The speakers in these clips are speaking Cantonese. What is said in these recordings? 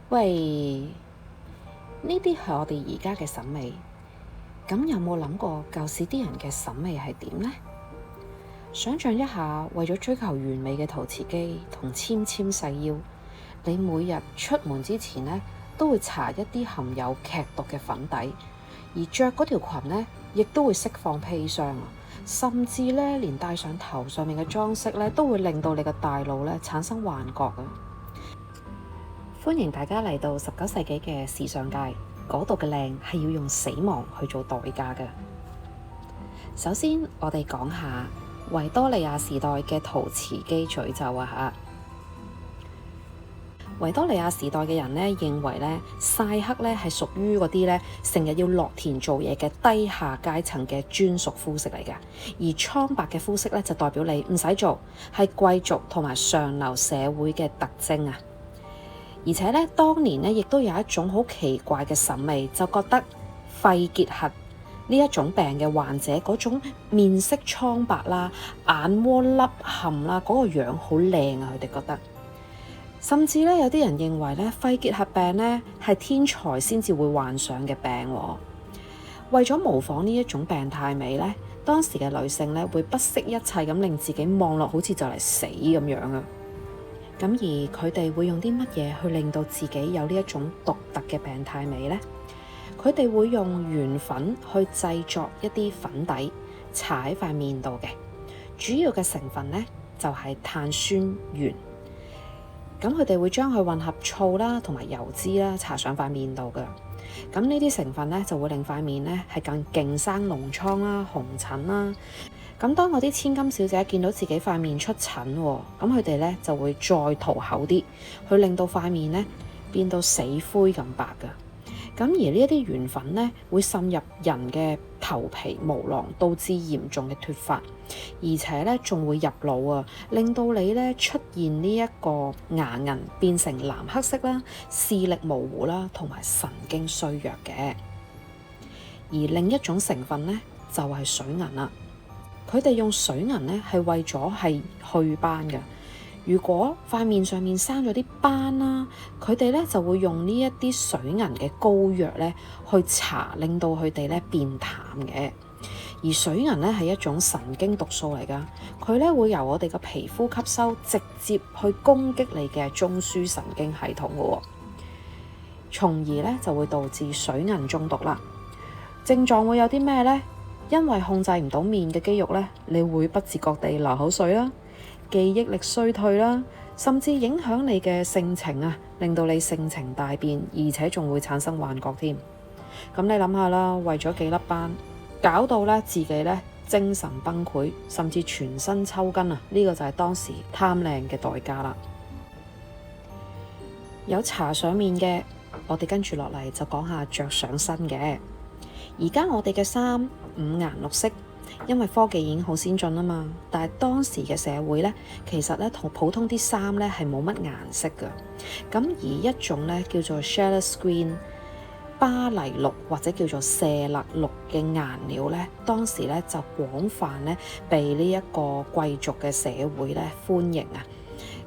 喂，呢啲係我哋而家嘅審美，咁有冇諗過舊時啲人嘅審美係點呢？想像一下，為咗追求完美嘅陶瓷肌同纖纖細腰，你每日出門之前呢，都會搽一啲含有劇毒嘅粉底，而着嗰條裙呢，亦都會釋放砒霜啊，甚至呢，連戴上頭上面嘅裝飾呢，都會令到你嘅大腦呢產生幻覺啊！歡迎大家嚟到19世紀嘅時尚界，嗰度嘅靚係要用死亡去做代價嘅。首先，我哋講下維多利亞時代嘅陶瓷肌詛咒啊嚇。維多利亞時代嘅人呢，認為呢曬黑呢係屬於嗰啲呢成日要落田做嘢嘅低下階層嘅專屬膚色嚟嘅，而蒼白嘅膚色呢，就代表你唔使做，係貴族同埋上流社會嘅特徵啊。而且咧，當年咧亦都有一種好奇怪嘅審美，就覺得肺結核呢一種病嘅患者嗰種面色蒼白啦、眼窩凹陷啦，嗰個樣好靚啊！佢哋覺得，甚至咧有啲人認為咧肺結核病咧係天才先至會患上嘅病喎。為咗模仿呢一種病態美咧，當時嘅女性咧會不惜一切咁令自己望落好似就嚟死咁樣啊！咁而佢哋會用啲乜嘢去令到自己有呢一種獨特嘅病態美呢？佢哋會用鉛粉去製作一啲粉底，搽喺塊面度嘅。主要嘅成分呢，就係碳酸鉛。咁佢哋會將佢混合醋啦同埋油脂啦搽上塊面度嘅。咁呢啲成分呢，就會令塊面呢係更勁生膿瘡啦、紅疹啦。咁當嗰啲千金小姐見到自己塊面出疹喎，咁佢哋咧就會再塗厚啲，去令到塊面咧變到死灰咁白㗎。咁而呢一啲鉛粉咧會滲入人嘅頭皮毛囊，導致嚴重嘅脫髮，而且咧仲會入腦啊，令到你咧出現呢一個牙齦變成藍黑色啦、視力模糊啦，同埋神經衰弱嘅。而另一種成分咧就係水銀啦。佢哋用水銀咧係為咗係祛斑嘅。如果塊面上面生咗啲斑啦，佢哋咧就會用呢一啲水銀嘅膏藥咧去搽，令到佢哋咧變淡嘅。而水銀咧係一種神經毒素嚟㗎，佢咧會由我哋嘅皮膚吸收，直接去攻擊你嘅中樞神經系統嘅喎，從而咧就會導致水銀中毒啦。症狀會有啲咩呢？因為控制唔到面嘅肌肉咧，你會不自覺地流口水啦，記憶力衰退啦，甚至影響你嘅性情啊，令到你性情大變，而且仲會產生幻覺添。咁你諗下啦，為咗幾粒斑，搞到咧自己咧精神崩潰，甚至全身抽筋啊！呢個就係當時貪靚嘅代價啦。有搽上面嘅，我哋跟住落嚟就講下着上身嘅。而家我哋嘅衫五顏六色，因為科技已經好先進啦嘛。但係當時嘅社會咧，其實咧同普通啲衫咧係冇乜顏色嘅。咁而一種咧叫做 Scheele Green 巴黎綠或者叫做舍勒綠嘅顏料咧，當時咧就廣泛咧被呢一個貴族嘅社會咧歡迎啊。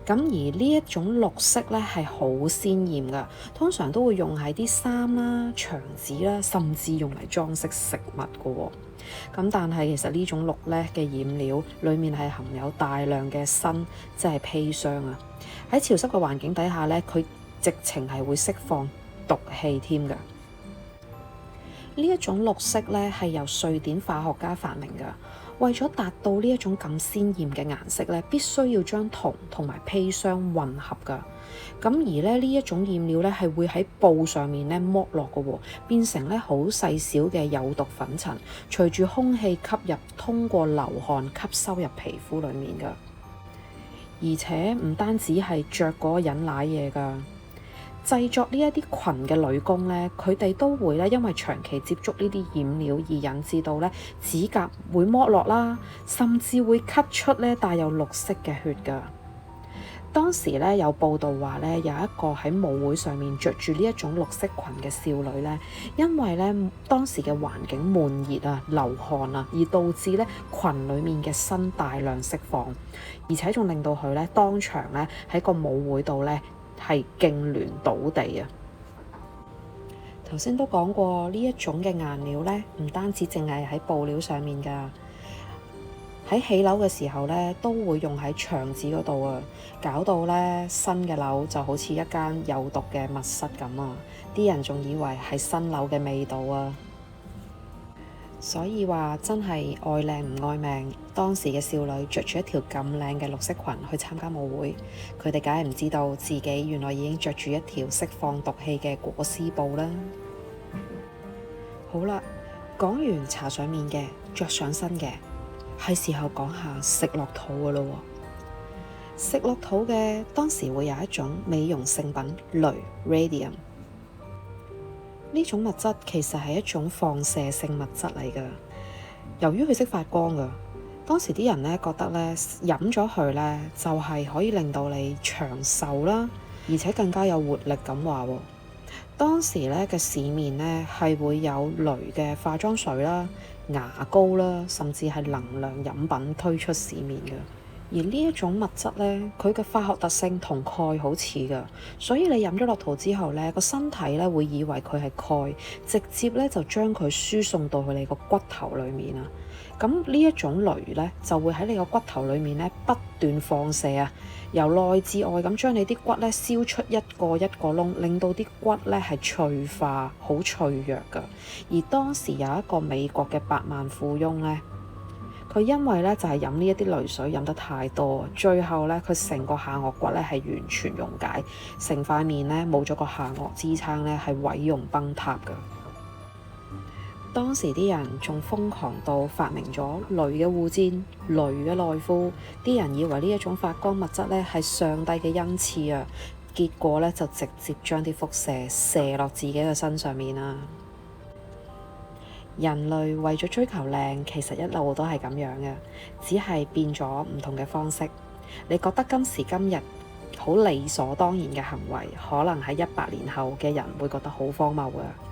咁而呢一種綠色咧係好鮮豔㗎，通常都會用喺啲衫啦、牆紙啦，甚至用嚟裝飾食物㗎喎。咁但係其實呢種綠咧嘅染料裡面係含有大量嘅砷，即係砒霜啊。喺潮濕嘅環境底下咧，佢直情係會釋放毒氣添㗎。呢一種綠色咧係由瑞典化學家發明㗎。為咗達到呢一種咁鮮豔嘅顏色咧，必須要將銅同埋砒霜混合㗎。咁而咧呢一種染料咧係會喺布上面咧剝落嘅喎，變成咧好細小嘅有毒粉塵，隨住空氣吸入，通過流汗吸收入皮膚裡面㗎。而且唔單止係着嗰個人瀨嘢㗎。製作呢一啲裙嘅女工咧，佢哋都會咧因為長期接觸呢啲染料而引致到咧指甲會剝落啦，甚至會咳出咧帶有綠色嘅血㗎。當時咧有報道話咧，有一個喺舞會上面着住呢一種綠色裙嘅少女咧，因為咧當時嘅環境悶熱啊、流汗啊，而導致咧裙裡面嘅砷大量釋放，而且仲令到佢咧當場咧喺個舞會度咧係痙攣倒地啊！頭先都講過，呢一種嘅顏料呢，唔單止淨係喺布料上面㗎，喺起樓嘅時候呢，都會用喺牆紙嗰度啊，搞到呢新嘅樓就好似一間有毒嘅密室咁啊！啲人仲以為係新樓嘅味道啊！所以話真係愛靚唔愛命。當時嘅少女着住一條咁靚嘅綠色裙去參加舞會，佢哋梗係唔知道自己原來已經着住一條釋放毒氣嘅裹屍布啦。好啦，講完搽上面嘅，着上身嘅，係時候講下食落肚嘅咯。食落肚嘅當時會有一種美容聖品鐳 Radium。呢種物質其實係一種放射性物質嚟㗎，由於佢識發光㗎，當時啲人呢覺得呢飲咗佢呢就係可以令到你長壽啦，而且更加有活力咁話喎。當時呢嘅市面呢係會有鐳嘅化妝水啦、牙膏啦，甚至係能量飲品推出市面㗎。而呢一種物質呢，佢嘅化學特性同鈣好似㗎，所以你飲咗落肚之後呢，個身體呢會以為佢係鈣，直接呢就將佢輸送到去你個骨頭裡面啊。咁呢一種鐳呢，就會喺你個骨頭裡面呢不斷放射啊，由內至外咁將你啲骨呢燒出一個一個窿，令到啲骨呢係脆化，好脆弱㗎。而當時有一個美國嘅百萬富翁呢，佢因為咧就係飲呢一啲鐳水飲得太多，最後咧佢成個下顎骨咧係完全溶解，成塊面咧冇咗個下顎支撐咧係毀容崩塌㗎。當時啲人仲瘋狂到發明咗鐳嘅護墊、鐳嘅內褲，啲人以為呢一種發光物質咧係上帝嘅恩賜啊，結果咧就直接將啲輻射射落自己嘅身上面啦。人類為咗追求靚，其實一路都係咁樣嘅，只係變咗唔同嘅方式。你覺得今時今日好理所當然嘅行為，可能喺100年後嘅人會覺得好荒謬㗎。